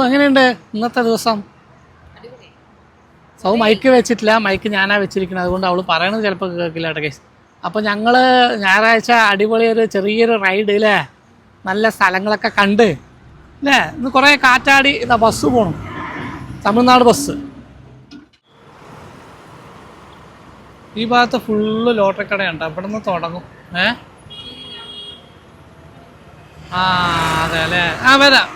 എങ്ങനെയുണ്ട് ഇന്നത്തെ ദിവസം? സൗ മൈക്ക് വെച്ചിട്ടില്ല, മൈക്ക് ഞാനാ വെച്ചിരിക്കുന്നത്, അതുകൊണ്ട് അവൾ പറയണത് ചിലപ്പോൾ കേൾക്കില്ല കേട്ടോ ഗൈസ്. അപ്പോൾ ഞങ്ങൾ ഞായറാഴ്ച അടിപൊളി ഒരു ചെറിയൊരു റൈഡ് അല്ലേ, നല്ല സ്ഥലങ്ങളൊക്കെ കണ്ട് അല്ലേ. ഇന്ന് കുറേ കാറ്റാടി ഇതാ ബസ് പോകണം, തമിഴ്നാട് ബസ്. ഈ ഭാഗത്ത് ഫുള്ള് ലോട്ടറി കടയുണ്ട്, ഇവിടെ നിന്ന് തുടങ്ങും. അതെ അല്ലേ, വരാം.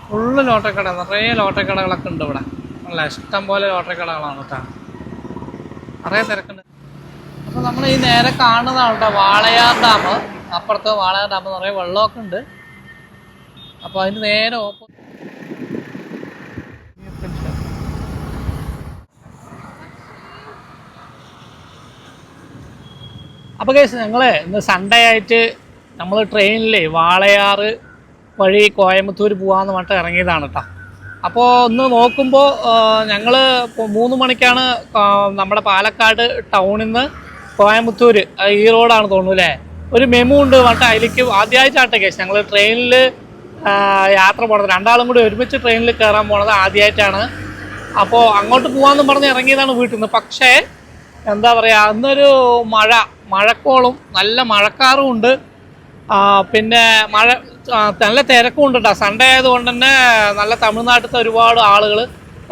ഫുള്ള് ലോട്ടറി കട, നിറയെ ലോട്ടറി കടകളൊക്കെ ഉണ്ട് ഇവിടെ. അല്ല, ഇഷ്ടം പോലെ ലോട്ടറി കടകളാണ് കേട്ടോ, നിറയെ തിരക്കുണ്ട്. അപ്പോൾ നമ്മൾ ഈ നേരെ കാണുന്നതാണ് കേട്ടോ വാളയാർ ഡാം. അപ്പുറത്ത് വാളയാർ ഡാം നിറയെ വെള്ളമൊക്കെ ഉണ്ട്. അപ്പോൾ അതിന് നേരെ അപ്പോൾ കേസ് ഞങ്ങൾ ഇന്ന് സൺഡേ ആയിട്ട് നമ്മൾ ട്രെയിനിലേ വാളയാർ വഴി കോയമ്പത്തൂർ പോകാമെന്ന് പറഞ്ഞിട്ട് ഇറങ്ങിയതാണ് കേട്ടോ. അപ്പോൾ ഒന്ന് നോക്കുമ്പോൾ ഞങ്ങൾ 3 മണിക്കാണ് നമ്മുടെ പാലക്കാട് ടൗണിൽ നിന്ന് കോയമ്പത്തൂർ, ഈ റോഡാണ് തോന്നുന്നു അല്ലേ, ഒരു മെമു ഉണ്ട് പറഞ്ഞിട്ട് അതിലേക്ക് ആദ്യമായിട്ടാട്ടെ കേസ് ഞങ്ങൾ ട്രെയിനിൽ യാത്ര പോണത്. രണ്ടാളും കൂടി ഒരുമിച്ച് ട്രെയിനിൽ കയറാൻ പോണത് ആദ്യമായിട്ടാണ്. അപ്പോൾ അങ്ങോട്ട് പോകാമെന്ന് പറഞ്ഞ് ഇറങ്ങിയതാണ് വീട്ടിൽ നിന്ന്. പക്ഷേ എന്താ പറയുക, അന്നൊരു മഴക്കോളും നല്ല മഴക്കാറും ഉണ്ട്, പിന്നെ നല്ല തിരക്കും ഉണ്ട് കേട്ടോ. സൺഡേ ആയതുകൊണ്ട് തന്നെ നല്ല തമിഴ്നാട്ടിലത്തെ ഒരുപാട് ആളുകൾ,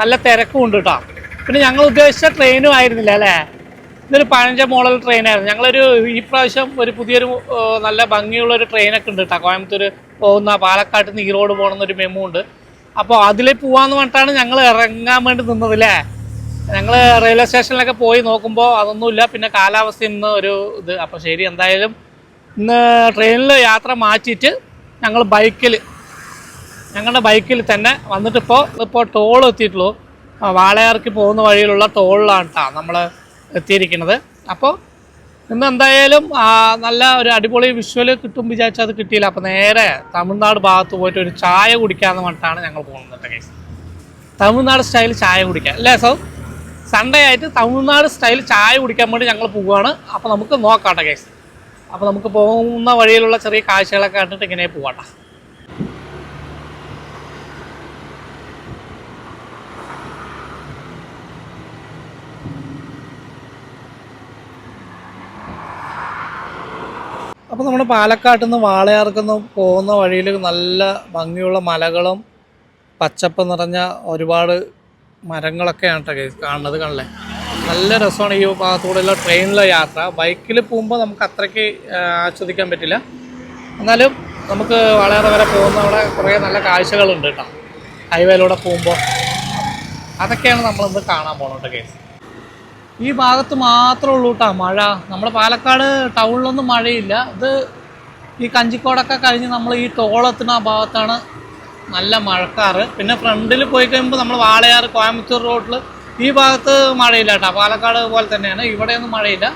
നല്ല തിരക്കും ഉണ്ട് കേട്ടോ. പിന്നെ ഞങ്ങൾ ഉദ്ദേശിച്ച ട്രെയിനും ആയിരുന്നില്ല അല്ലേ, ഇതൊരു പഴഞ്ച മോഡൽ ട്രെയിനായിരുന്നു. ഞങ്ങളൊരു ഈ പ്രാവശ്യം ഒരു പുതിയൊരു നല്ല ഭംഗിയുള്ളൊരു ട്രെയിനൊക്കെ ഉണ്ട് കേട്ടോ, കോയമ്പത്തൂർ പോകുന്ന പാലക്കാട്ടിൽ നിന്ന് ഈറോഡ് പോകണമെന്നൊരു മെമു ഉണ്ട്. അപ്പോൾ അതിൽ പോകാമെന്ന് പറഞ്ഞിട്ടാണ് ഞങ്ങൾ ഇറങ്ങാൻ വേണ്ടി നിന്നത് അല്ലേ. ഞങ്ങൾ റെയിൽവേ സ്റ്റേഷനിലൊക്കെ പോയി നോക്കുമ്പോൾ അതൊന്നുമില്ല. പിന്നെ കാലാവസ്ഥ ഇന്ന് ഒരു ഇത്. അപ്പോൾ ശരി, എന്തായാലും ഇന്ന് ട്രെയിനിൽ യാത്ര മാറ്റിയിട്ട് ഞങ്ങൾ ഞങ്ങളുടെ ബൈക്കിൽ തന്നെ വന്നിട്ട് ഇപ്പോൾ ടോൾ എത്തിയിട്ടുള്ളൂ. വാളയാർക്ക് പോകുന്ന വഴിയിലുള്ള ടോളിലാണ് കേട്ടോ നമ്മൾ എത്തിയിരിക്കുന്നത്. അപ്പോൾ ഇന്ന് എന്തായാലും നല്ല ഒരു അടിപൊളി വിഷ്വൽ കിട്ടും വിചാരിച്ചാൽ അത് കിട്ടിയില്ല. അപ്പോൾ നേരെ തമിഴ്നാട് ഭാഗത്ത് പോയിട്ട് ഒരു ചായ കുടിക്കാമെന്ന് പറഞ്ഞിട്ടാണ് ഞങ്ങൾ പോകുന്നത് കേസ്. തമിഴ്നാട് സ്റ്റൈൽ ചായ കുടിക്കാം അല്ലേ സോ? സൺഡേ ആയിട്ട് തമിഴ്നാട് സ്റ്റൈൽ ചായ കുടിക്കാൻ വേണ്ടി ഞങ്ങൾ പോവുകയാണ്. അപ്പോൾ നമുക്ക് നോക്കാം കേസ്. അപ്പോൾ നമുക്ക് പോകുന്ന വഴിയിലുള്ള ചെറിയ കാഴ്ചകളൊക്കെ കണ്ടിട്ട് ഇങ്ങനെ പോവാട്ടെ. അപ്പോൾ നമ്മൾ പാലക്കാട്ടിൽ നിന്ന് വാളയാർക്കൊന്ന് പോകുന്ന വഴിയിൽ നല്ല ഭംഗിയുള്ള മലകളും പച്ചപ്പ് നിറഞ്ഞ ഒരുപാട് മരങ്ങളൊക്കെയാണ് കേട്ടോ കാണുന്നത്. കണ്ടല്ലേ, നല്ല രസമാണ് ഈ ഭാഗത്തൂടെയുള്ള ട്രെയിനിലെ യാത്ര. ബൈക്കിൽ പോകുമ്പോൾ നമുക്ക് അത്രയ്ക്ക് ആസ്വദിക്കാൻ പറ്റില്ല, എന്നാലും നമുക്ക് വളരെ വരെ പോകുന്ന അവിടെ കുറേ നല്ല കാഴ്ചകളുണ്ട് കേട്ടോ ഹൈവേയിലൂടെ പോകുമ്പോൾ. അതൊക്കെയാണ് നമ്മളിന്ന് കാണാൻ പോകുന്നത് കേസ്. ഈ ഭാഗത്ത് മാത്രമേ ഉള്ളൂ കേട്ടോ മഴ. നമ്മുടെ പാലക്കാട് ടൗണിലൊന്നും മഴയില്ല. ഇത് ഈ കഞ്ചിക്കോടൊക്കെ കഴിഞ്ഞ് നമ്മൾ ഈ ടോളെത്തുന്ന ആ ഭാഗത്താണ് നല്ല മഴക്കാറ്. പിന്നെ ഫ്രണ്ടിൽ പോയി കഴിയുമ്പോൾ നമ്മൾ വാളയാർ കോയമ്പത്തൂർ റോഡിൽ ഈ ഭാഗത്ത് മഴയില്ല കേട്ടോ, പാലക്കാട് പോലെ തന്നെയാണ്. ഇവിടെയൊന്നും മഴയില്ല,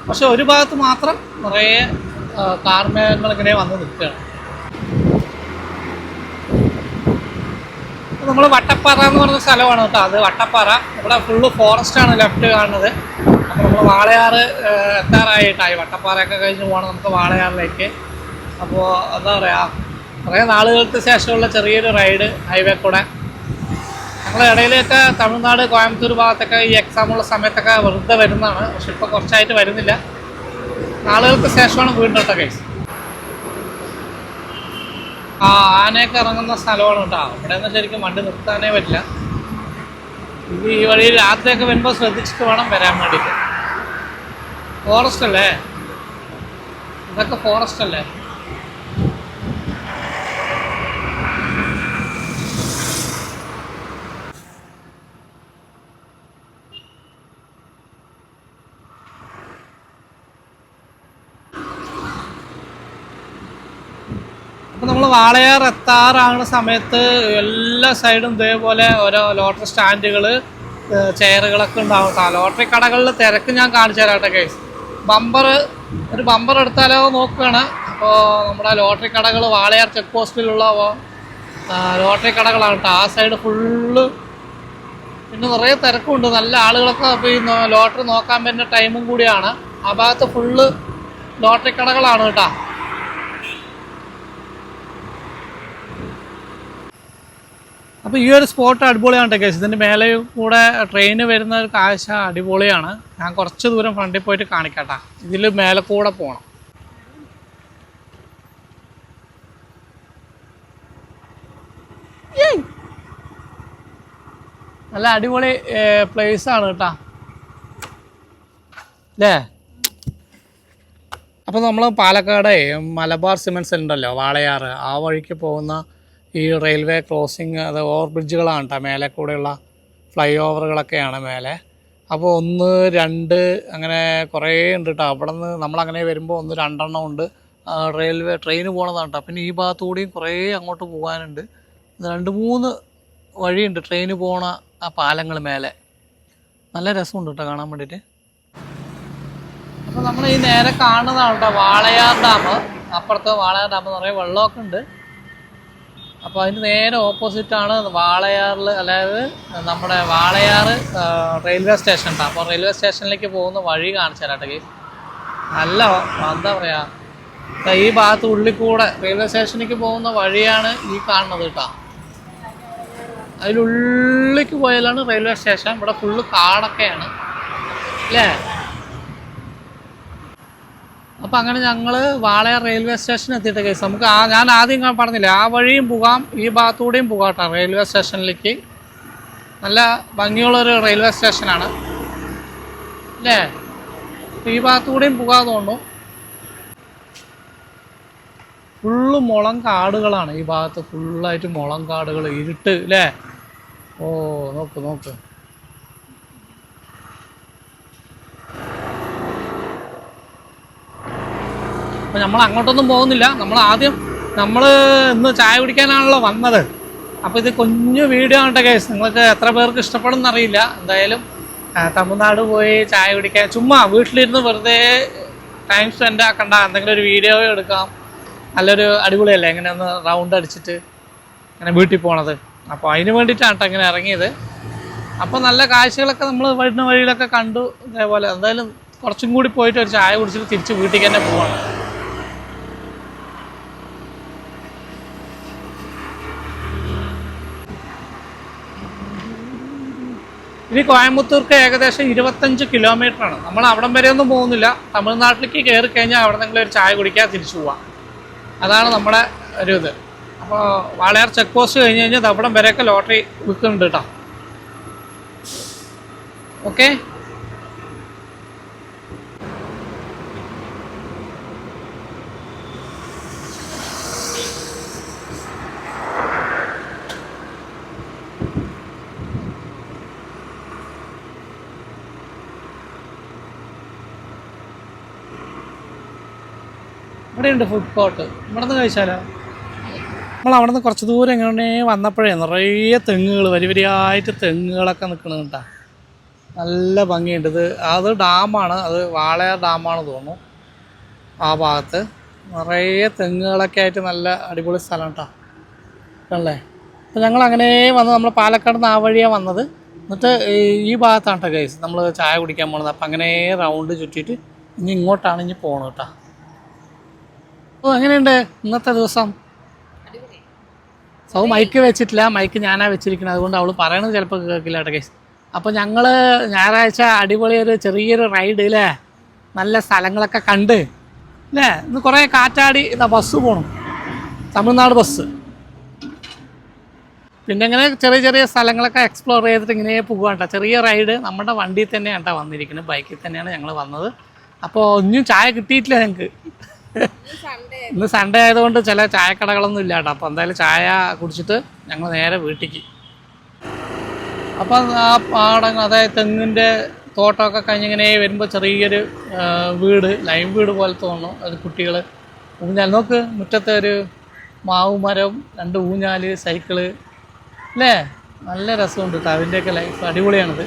പക്ഷെ ഒരു ഭാഗത്ത് മാത്രം നിറയെ കാർമേഘങ്ങൾ ഇങ്ങനെ വന്ന് നിൽക്കുകയാണ്. നമ്മൾ വട്ടപ്പാറ എന്ന് പറഞ്ഞ സ്ഥലമാണ് കേട്ടോ, അത് വട്ടപ്പാറ. ഇവിടെ ഫുള്ള് ഫോറസ്റ്റാണ് ലെഫ്റ്റ് കാണുന്നത്. അപ്പോൾ നമ്മൾ വാളയാർ എത്താറായിട്ടായി, വട്ടപ്പാറയൊക്കെ കഴിഞ്ഞ് പോകണം നമുക്ക് വാളയാറിലേക്ക്. അപ്പോൾ എന്താ പറയുക, കുറേ നാളുകൾക്ക് ശേഷമുള്ള ചെറിയൊരു റൈഡ് ഹൈവേ കൂടെ. ഞങ്ങളുടെ ഇടയിലൊക്കെ തമിഴ്നാട് കോയമ്പത്തൂർ ഭാഗത്തൊക്കെ ഈ എക്സാമുള്ള സമയത്തൊക്കെ വെറുതെ വരുന്നതാണ്, പക്ഷെ ഇപ്പോൾ കുറച്ചായിട്ട് വരുന്നില്ല. നാളുകൾക്ക് ശേഷമാണ് വീണ്ടും കേട്ടോ കേസ്. ആനയൊക്കെ ഇറങ്ങുന്ന സ്ഥലമാണ് കേട്ടോ. ഇവിടെ നിന്ന് ശരിക്കും വണ്ടി നിർത്താനേ പറ്റില്ല. ഇത് ഈ വഴി രാത്രിയൊക്കെ വരുമ്പോൾ ശ്രദ്ധിച്ചിട്ട് വേണം വരാൻ വേണ്ടിയിട്ട്. ഫോറസ്റ്റ് അല്ലേ ഇതൊക്കെ, ഫോറസ്റ്റ് അല്ലേ. അപ്പോൾ നമ്മൾ വാളയാർ എത്താറാകുന്ന സമയത്ത് എല്ലാ സൈഡും ഇതേപോലെ ഓരോ ലോട്ടറി സ്റ്റാൻഡുകൾ, ചെയറുകളൊക്കെ ഉണ്ടാവും കേട്ടോ. ലോട്ടറി കടകളിൽ തിരക്ക് ഞാൻ കാണിച്ചു തരാം കേട്ടോ കേസ്. ഒരു ബമ്പർ എടുത്താലോ നോക്കുകയാണ്. അപ്പോൾ നമ്മുടെ ലോട്ടറി കടകൾ വാളയാർ ചെക്ക് പോസ്റ്റിലുള്ള ലോട്ടറി കടകളാണ് കേട്ടോ. ആ സൈഡ് ഫുള്ള് പിന്നെ നിറയെ തിരക്കുണ്ട്, നല്ല ആളുകളൊക്കെ. അപ്പോൾ ഈ ലോട്ടറി നോക്കാൻ പറ്റുന്ന ടൈമും കൂടിയാണ്. ആ ഭാഗത്ത് ഫുള്ള് ലോട്ടറി കടകളാണ് കേട്ടോ. അപ്പോൾ ഈ ഒരു സ്പോട്ട് അടിപൊളിയാണ് കേസ്. ഇതിൻ്റെ മേലെ കൂടെ ട്രെയിന് വരുന്ന ഒരു കാഴ്ച അടിപൊളിയാണ്. ഞാൻ കുറച്ച് ദൂരം ഫ്രണ്ടിൽ പോയിട്ട് കാണിക്കട്ടെ. ഇതിൽ മേലെ കൂടെ പോകണം. നല്ല അടിപൊളി പ്ലേസാണ് കേട്ടോ അല്ലേ. അപ്പോൾ നമ്മൾ പാലക്കാട് മലബാർ സിമെൻറ്റ്സ് ഉണ്ടല്ലോ, വാളയാർ, ആ വഴിക്ക് പോകുന്ന ഈ റെയിൽവേ ക്രോസിങ്, അത് ഓവർ ബ്രിഡ്ജുകളാണ് കേട്ടോ. മേലെ കൂടെയുള്ള ഫ്ലൈ ഓവറുകളൊക്കെയാണ് മേലെ. അപ്പോൾ 1, 2 അങ്ങനെ കുറേ ഉണ്ട് കേട്ടോ. അവിടെ നിന്ന് നമ്മളങ്ങനെ വരുമ്പോൾ 1, 2 ഉണ്ട്. ട്രെയിൻ പോകണതാണ് കേട്ടോ. പിന്നെ ഈ ഭാഗത്തുകൂടിയും കുറേ അങ്ങോട്ട് പോകാനുണ്ട്. 2, 3 വഴിയുണ്ട് ട്രെയിന് പോണ ആ പാലങ്ങൾ മേലെ. നല്ല രസമുണ്ട് കേട്ടോ കാണാൻ വേണ്ടിയിട്ട്. അപ്പോൾ നമ്മൾ ഈ നേരെ കാണുന്നതാണ് കേട്ടോ വാളയാർ ഡാം. അപ്പുറത്ത് വാളയാർ ഡാം എന്ന് പറയുക വെള്ളമൊക്കെ ഉണ്ട്. അപ്പോൾ അതിന് നേരെ ഓപ്പോസിറ്റാണ് വാളയാറിൽ, അതായത് നമ്മുടെ വാളയാർ റെയിൽവേ സ്റ്റേഷൻ കേട്ടോ. അപ്പോൾ റെയിൽവേ സ്റ്റേഷനിലേക്ക് പോകുന്ന വഴി കാണിച്ചു തരാട്ടെ. നല്ല എന്താ പറയുക, ഈ ഭാഗത്ത് ഉള്ളിൽ കൂടെ റെയിൽവേ സ്റ്റേഷനിലേക്ക് പോകുന്ന വഴിയാണ് ഈ കാണുന്നത് കേട്ടോ. അതിലുള്ളിലേക്ക് പോയാലാണ് റെയിൽവേ സ്റ്റേഷൻ. ഇവിടെ ഫുള്ള് കാടൊക്കെയാണ് അല്ലേ. അപ്പോൾ അങ്ങനെ ഞങ്ങൾ വാളയാർ റെയിൽവേ സ്റ്റേഷൻ എത്തിയിട്ട് കേസ് നമുക്ക് ഞാൻ ആദ്യം പറഞ്ഞില്ലേ, ആ വഴിയും പോകാം, ഈ ഭാഗത്തൂടെയും പോകാം കേട്ടോ റെയിൽവേ സ്റ്റേഷനിലേക്ക്. നല്ല ഭംഗിയുള്ളൊരു റെയിൽവേ സ്റ്റേഷനാണ് അല്ലേ. ഈ ഭാഗത്തൂടെയും പോകാതെ തോന്നുന്നു. ഫുള്ള് മുളം കാടുകളാണ് ഈ ഭാഗത്ത്. ഫുള്ളായിട്ട് മുളം കാടുകൾ, ഇരുട്ട് അല്ലേ. ഓ നോക്ക്. അപ്പോൾ നമ്മൾ അങ്ങോട്ടൊന്നും പോകുന്നില്ല. നമ്മൾ ഇന്ന് ചായ കുടിക്കാനാണല്ലോ വന്നത്. അപ്പോൾ ഇത് കുഞ്ഞു വീഡിയോ ആണ് കേസ്. നിങ്ങൾക്ക് എത്ര പേർക്ക് ഇഷ്ടപ്പെടും എന്നറിയില്ല. എന്തായാലും തമിഴ്നാട് പോയി ചായ കുടിക്കാൻ, ചുമ്മാ വീട്ടിലിരുന്ന് വെറുതെ ടൈം സ്പെൻഡ് ആക്കണ്ട, എന്തെങ്കിലും ഒരു വീഡിയോ എടുക്കാം. നല്ലൊരു അടിപൊളിയല്ലേ ഇങ്ങനെ ഒന്ന് റൗണ്ട് അടിച്ചിട്ട് ഇങ്ങനെ വീട്ടിൽ പോണത്. അപ്പോൾ അതിന് വേണ്ടിയിട്ടാണ് കേട്ടോ ഇങ്ങനെ ഇറങ്ങിയത്. അപ്പോൾ നല്ല കാഴ്ചകളൊക്കെ നമ്മൾ വരുന്ന വഴിയിലൊക്കെ കണ്ടു. ഇതേപോലെ എന്തായാലും കുറച്ചും കൂടി പോയിട്ട് ഒരു ചായ കുടിച്ചിട്ട് തിരിച്ച് വീട്ടിലേക്ക് തന്നെ പോവാണ്. ഇനി കോയമ്പത്തൂർക്ക് ഏകദേശം 25 കിലോമീറ്ററാണ്. നമ്മൾ അവിടം വരെ ഒന്നും പോകുന്നില്ല. തമിഴ്നാട്ടിലേക്ക് കയറി കഴിഞ്ഞാൽ അവിടെ നിന്നെങ്കിലും ഒരു ചായ കുടിക്കാൻ തിരിച്ചു പോവാം. അതാണ് നമ്മുടെ ഒരു ഇത്. അപ്പോൾ വാളയാർ ചെക്ക് പോസ്റ്റ് കഴിഞ്ഞ് കഴിഞ്ഞാൽ അവിടം വരെയൊക്കെ ലോട്ടറി വിൽക്കുന്നുണ്ട് കേട്ടോ. ഓക്കെ, ഇവിടെയുണ്ട് ഫുഡ് കോർട്ട്. ഇവിടെ നിന്ന് കഴിച്ചാലോ? നമ്മൾ അവിടെ നിന്ന് കുറച്ച് ദൂരം എങ്ങനെ വന്നപ്പോഴേ നിറയെ തെങ്ങുകൾ, വരിയായിട്ട് തെങ്ങുകളൊക്കെ നിൽക്കണം കേട്ടോ. നല്ല ഭംഗിയുണ്ട്. അത് ഡാമാണ്, അത് വാളയാർ ഡാമാണ് തോന്നുന്നു. ആ ഭാഗത്ത് നിറയെ തെങ്ങുകളൊക്കെ ആയിട്ട് നല്ല അടിപൊളി സ്ഥലം കേട്ടോ അല്ലേ. അപ്പോൾ ഞങ്ങൾ അങ്ങനെ വന്ന് നമ്മൾ പാലക്കാട് നിന്ന് ആ വഴിയാണ് വന്നത്. എന്നിട്ട് ഈ ഭാഗത്താണ് കേട്ടോ ഗൈസ് നമ്മൾ ചായ കുടിക്കാൻ പോകുന്നത്. അപ്പം അങ്ങനെ റൗണ്ട് ചുറ്റിയിട്ട് ഇനി ഇങ്ങോട്ടാണ് ഇനി പോകണം കേട്ടോ. അപ്പോൾ എങ്ങനെയുണ്ട് ഇന്നത്തെ ദിവസം? സൗ മൈക്ക് വെച്ചിട്ടില്ല, മൈക്ക് ഞാനാ വെച്ചിരിക്കുന്നത്. അതുകൊണ്ട് അവൾ പറയണത് ചിലപ്പോൾ കേൾക്കില്ല കേട്ടോ ഗൈസ്. അപ്പോൾ ഞങ്ങൾ ഞായറാഴ്ച അടിപൊളി ഒരു ചെറിയൊരു റൈഡ് അല്ലേ, നല്ല സ്ഥലങ്ങളൊക്കെ കണ്ട് അല്ലേ. ഇന്ന് കുറേ കാറ്റാടി ബസ് പോകണം, തമിഴ്നാട് ബസ്. പിന്നെ ഇങ്ങനെ ചെറിയ ചെറിയ സ്ഥലങ്ങളൊക്കെ എക്സ്പ്ലോർ ചെയ്തിട്ട് ഇങ്ങനെ പോകുക കേട്ടോ. ചെറിയ റൈഡ് നമ്മുടെ വണ്ടിയിൽ തന്നെയാണ് കേട്ടോ വന്നിരിക്കുന്നത്, ബൈക്കിൽ തന്നെയാണ് ഞങ്ങൾ വന്നത്. അപ്പോൾ ഒന്നും ചായ കിട്ടിയിട്ടില്ല ഞങ്ങൾക്ക്. ഇന്ന് സൺഡേ ആയതുകൊണ്ട് ചില ചായക്കടകളൊന്നും ഇല്ല കേട്ടോ. അപ്പോൾ എന്തായാലും ചായ കുടിച്ചിട്ട് ഞങ്ങൾ നേരെ വീട്ടിലേക്ക്. അപ്പം ആ പാടം, അതായത് തെങ്ങിൻ്റെ തോട്ടമൊക്കെ കഴിഞ്ഞിങ്ങനെ വരുമ്പോൾ ചെറിയൊരു വീട്, ലൈൻ വീട് പോലെ തോന്നുന്നു. അത് കുട്ടികൾ ഊഞ്ഞാൽ, നോക്ക് മുറ്റത്തെ ഒരു മാവ് മരം, 2 ഊഞ്ഞാൽ, സൈക്കിള് അല്ലേ. നല്ല രസമുണ്ട് കേട്ടോ. അതിൻ്റെയൊക്കെ ലൈഫ് അടിപൊളിയാണിത്.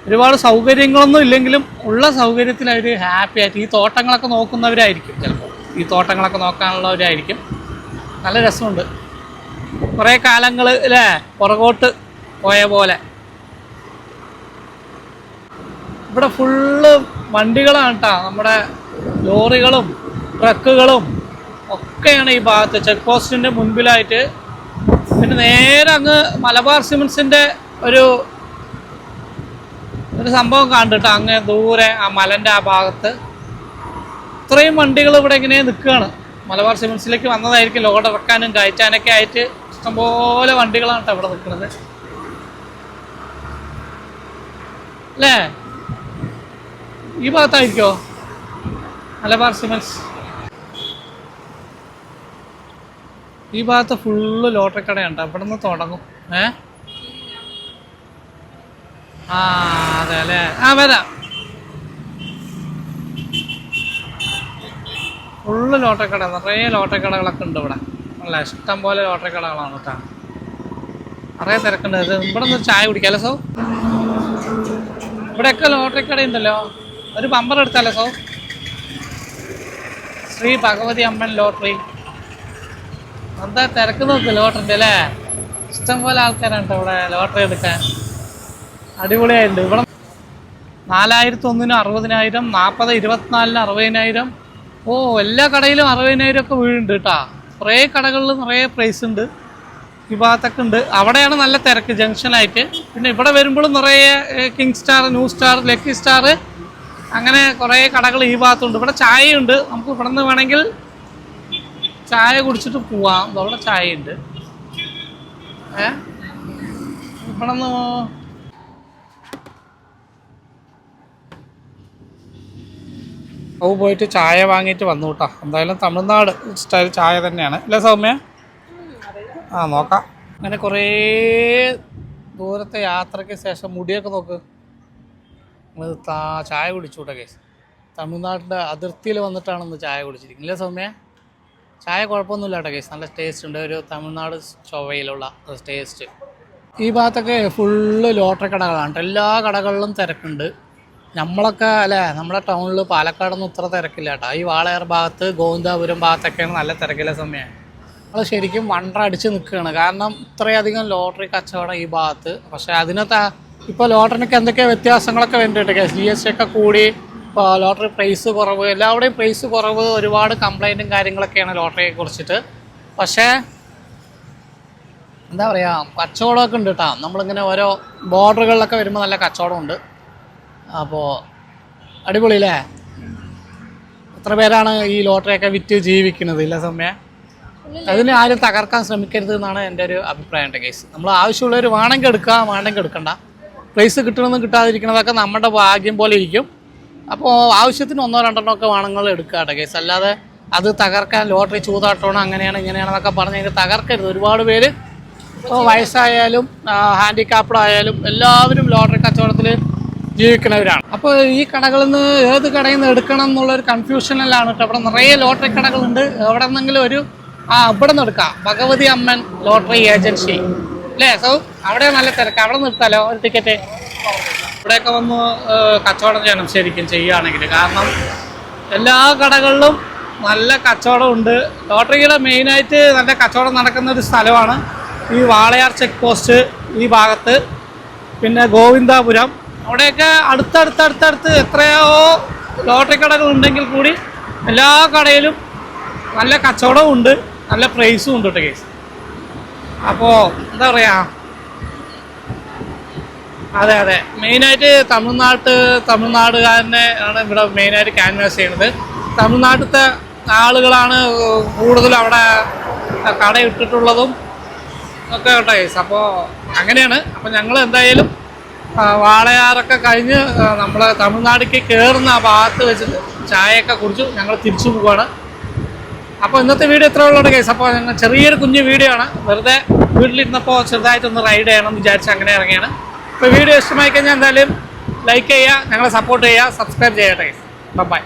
ഒരുപാട് സൗകര്യങ്ങളൊന്നും ഇല്ലെങ്കിലും ഉള്ള സൗകര്യത്തിൽ അവർ ഹാപ്പി ആയിട്ട് ഈ തോട്ടങ്ങളൊക്കെ നോക്കുന്നവരായിരിക്കും. ചിലപ്പോൾ ഈ തോട്ടങ്ങളൊക്കെ നോക്കാനുള്ളവരായിരിക്കും. നല്ല രസമുണ്ട്. കുറേ കാലങ്ങൾ അല്ലേ പുറകോട്ട് പോയ പോലെ. ഇവിടെ ഫുള്ള് വണ്ടികളാണ് കേട്ടോ. നമ്മുടെ ലോറികളും ട്രക്കുകളും ഒക്കെയാണ് ഈ ഭാഗത്ത്. ചെക്ക് പോസ്റ്റിൻ്റെ മുൻപിലായിട്ട് പിന്നെ നേരെ അങ്ങ് മലബാർ സിമൻസിൻ്റെ ഒരു സംഭവം കണ്ടിട്ട് അങ്ങ് ദൂരെ ആ മലൻ്റെ ആ ഭാഗത്ത് ഇത്രയും വണ്ടികൾ ഇവിടെ ഇങ്ങനെ നിൽക്കുകയാണ്. മലബാർ സിമൻസിലേക്ക് വന്നതായിരിക്കും ലോഡ് ഇറക്കാനും കയറ്റാനൊക്കെ ആയിട്ട്. ഇഷ്ടംപോലെ വണ്ടികളാണ് കേട്ടോ ഇവിടെ നിൽക്കുന്നത് അല്ലേ? ഈ ഭാഗത്തായിരിക്കോ മലബാർ സിമൻസ്? ഈ ഭാഗത്ത് ഫുള്ള് ലോട്ടറി കടയുണ്ട്. ഇവിടെ നിന്ന് തുടങ്ങും. അതെ അല്ലേ? വരാം. ഫുള്ള് ലോട്ടറി കട, നിറയെ ലോട്ടറി കടകളൊക്കെ ഉണ്ട് ഇവിടെ. അല്ല, ഇഷ്ടം പോലെ ലോട്ടറി കടകളാണ് കേട്ടോ. നിറയെ തിരക്കുണ്ട്. ഇവിടെ നിന്ന് ചായ കുടിക്കാമല്ലോ സോ? ഇവിടെയൊക്കെ ലോട്ടറി കടയുണ്ടല്ലോ. ഒരു ബമ്പർ എടുത്താലോ സോ? ശ്രീ ഭഗവതി അമ്മൻ ലോട്ടറി. എന്താ തിരക്ക് നോക്ക് ലോട്ടറിൻ്റെ അല്ലേ? ഇഷ്ടം പോലെ ആൾക്കാരാണ് കേട്ടോ ഇവിടെ ലോട്ടറി എടുക്കാൻ. അടിപൊളിയായിട്ടുണ്ട്. ഇവിടെ 4001 60,000, 40 24 60,000. എല്ലാ കടയിലും 60,000 ഒക്കെ വീഴുന്നുണ്ട് കേട്ടോ. കുറേ കടകളിൽ നിറയെ പ്രൈസ് ഉണ്ട്. ഈ ഭാഗത്തൊക്കെ ഉണ്ട്. അവിടെയാണ് നല്ല തിരക്ക് ജംഗ്ഷനായിട്ട്. പിന്നെ ഇവിടെ വരുമ്പോഴും നിറയെ king star, new star, lucky star, അങ്ങനെ കുറേ കടകൾ ഈ ഭാഗത്തുണ്ട്. ഇവിടെ ചായയുണ്ട്. നമുക്ക് ഇവിടെ നിന്ന് വേണമെങ്കിൽ ചായ കുടിച്ചിട്ട് പോവാം. അവിടെ ചായയുണ്ട്. ഇവിടെ നിന്ന് പോയിട്ട് ചായ വാങ്ങിയിട്ട് വന്നു കേട്ടോ. എന്തായാലും തമിഴ്നാട് സ്റ്റൈൽ ചായ തന്നെയാണ് അല്ലേ സൗമ്യ? നോക്കാം. അങ്ങനെ കുറേ ദൂരത്തെ യാത്രയ്ക്ക് ശേഷം മുടിയൊക്കെ നോക്ക്. നമ്മൾ ചായ കുടിച്ചൂട്ടെ കേസ്. തമിഴ്നാടിൻ്റെ അതിർത്തിയിൽ വന്നിട്ടാണ് ഇന്ന് ചായ കുടിച്ചിരിക്കുന്നത് അല്ലേ സൗമ്യ? ചായ കുഴപ്പമൊന്നുമില്ല കേട്ടോ കേസ്. നല്ല ടേസ്റ്റ് ഉണ്ട്. ഒരു തമിഴ്നാട് ചൊവ്വയിലുള്ള ടേസ്റ്റ്. ഈ ഭാഗത്തൊക്കെ ഫുള്ള് ലോട്ടറി കടകളാണ്. എല്ലാ കടകളിലും തിരക്കുണ്ട്. നമ്മളൊക്കെ അല്ലേ, നമ്മുടെ ടൗണിൽ പാലക്കാടൊന്നും ഇത്ര തിരക്കില്ല കേട്ടോ. ഈ വാളയാർ ഭാഗത്ത്, ഗോവിന്ദാപുരം ഭാഗത്തൊക്കെയാണ് നല്ല തിരക്കില്ല സമയം. നമ്മൾ ശരിക്കും വണ്ടർ അടിച്ച് നിൽക്കുകയാണ്. കാരണം ഇത്രയധികം ലോട്ടറി കച്ചവടം ഈ ഭാഗത്ത്. പക്ഷേ അതിനകത്ത് ഇപ്പോൾ ലോട്ടറിനൊക്കെ എന്തൊക്കെയോ വ്യത്യാസങ്ങളൊക്കെ വേണ്ടിയിട്ട് GST ഒക്കെ കൂടി, ഇപ്പോൾ ലോട്ടറി പ്രൈസ് കുറവ്, എല്ലാവരുടെയും പ്രൈസ് കുറവ്, ഒരുപാട് കംപ്ലൈൻറ്റും കാര്യങ്ങളൊക്കെയാണ് ലോട്ടറിയെ കുറിച്ചിട്ട്. പക്ഷേ എന്താ പറയുക, കച്ചവടമൊക്കെ ഉണ്ട് കേട്ടോ. നമ്മളിങ്ങനെ ഓരോ ബോർഡറുകളിലൊക്കെ വരുമ്പോൾ നല്ല കച്ചവടമുണ്ട്. അപ്പോൾ അടിപൊളി അല്ലേ? എത്ര പേരാണ് ഈ ലോട്ടറിയൊക്കെ വിറ്റ് ജീവിക്കുന്നത് ഇല്ല സമയം? അതിന് ആരും തകർക്കാൻ ശ്രമിക്കരുത് എന്നാണ് എൻ്റെ ഒരു അഭിപ്രായം കേസ്. നമ്മൾ ആവശ്യമുള്ളവർ വേണമെങ്കിൽ എടുക്കുക, വേണമെങ്കിൽ എടുക്കണ്ട. പ്രൈസ് കിട്ടണമെന്നും കിട്ടാതിരിക്കണതൊക്കെ നമ്മുടെ ഭാഗ്യം പോലെ ഇരിക്കും. അപ്പോൾ ആവശ്യത്തിന് 1 2 ഒക്കെ വേണമെങ്കിൽ എടുക്കുക കേസ്. അല്ലാതെ അത് തകർക്കാൻ ലോട്ടറി ചൂതാട്ടമാണ് അങ്ങനെയാണ് ഇങ്ങനെയാണെന്നൊക്കെ പറഞ്ഞ് കഴിഞ്ഞാൽ തകർക്കരുത്. ഒരുപാട് പേര് ഇപ്പോൾ വയസ്സായാലും ഹാൻഡിക്യാപ്ഡ് ആയാലും എല്ലാവരും ലോട്ടറി കച്ചവടത്തിൽ ജീവിക്കുന്നവരാണ്. അപ്പോൾ ഈ കടകളിൽ നിന്ന് ഏത് കടയിൽ നിന്ന് എടുക്കണം എന്നുള്ളൊരു കൺഫ്യൂഷനിലാണ് കേട്ടോ. ഇവിടെ നിറയെ ലോട്ടറി കടകളുണ്ട്. എവിടെ നിന്നെങ്കിലും ഇവിടെ നിന്ന് എടുക്കാം. ഭഗവതി അമ്മൻ ലോട്ടറി ഏജൻസി അല്ലേ സോ? അവിടെ നല്ല തിരക്ക്. അവിടെ നിന്ന് എടുത്താലോ ഒരു ടിക്കറ്റ്? ഇവിടെയൊക്കെ വന്ന് കച്ചവടം ചെയ്യണം ശരിക്കും ചെയ്യുകയാണെങ്കിൽ. കാരണം എല്ലാ കടകളിലും നല്ല കച്ചവടമുണ്ട്. ലോട്ടറിയുടെ മെയിനായിട്ട് നല്ല കച്ചവടം നടക്കുന്ന ഒരു സ്ഥലമാണ് ഈ വാളയാർ ചെക്ക് പോസ്റ്റ് ഈ ഭാഗത്ത്. പിന്നെ ഗോവിന്ദാപുരം, അവിടെയൊക്കെ അടുത്തടുത്ത് എത്രയോ ലോട്ടറി കടകൾ ഉണ്ടെങ്കിൽ കൂടി എല്ലാ കടയിലും നല്ല കച്ചവടവും ഉണ്ട്, നല്ല പ്രൈസും ഉണ്ട് കേട്ടോ കേസ്. അപ്പോൾ എന്താ പറയുക, അതെ മെയിനായിട്ട് തമിഴ്നാടുകാരനെ ആണ് ഇവിടെ മെയിനായിട്ട് ക്യാൻവാസ് ചെയ്യുന്നത്. തമിഴ്നാട്ടിലത്തെ ആളുകളാണ് കൂടുതലും അവിടെ കടയിട്ടിട്ടുള്ളതും ഒക്കെ കേട്ടോ കേസ്. അപ്പോൾ അങ്ങനെയാണ്. അപ്പോൾ ഞങ്ങൾ എന്തായാലും വാളയാറൊക്കെ കഴിഞ്ഞ് നമ്മൾ തമിഴ്നാട്ടിലേക്ക് കയറുന്ന ആ ഭാഗത്ത് വെച്ചിട്ട് ചായയൊക്കെ കുടിച്ചു ഞങ്ങൾ തിരിച്ചു പോവുകയാണ്. അപ്പോൾ ഇന്നത്തെ വീഡിയോ ഇത്ര ഉള്ളത് കേസ്. അപ്പോൾ ഞങ്ങൾ ചെറിയൊരു കുഞ്ഞു വീഡിയോ ആണ്, വെറുതെ വീട്ടിലിരുന്നപ്പോൾ ചെറുതായിട്ടൊന്ന് റൈഡ് ചെയ്യണമെന്ന് വിചാരിച്ച് അങ്ങനെ ഇറങ്ങിയാണ്. അപ്പോൾ വീഡിയോ ഇഷ്ടമായി കഴിഞ്ഞാൽ എന്തായാലും ലൈക്ക് ചെയ്യുക, ഞങ്ങളെ സപ്പോർട്ട് ചെയ്യുക, സബ്സ്ക്രൈബ് ചെയ്യട്ടെ. ബൈ.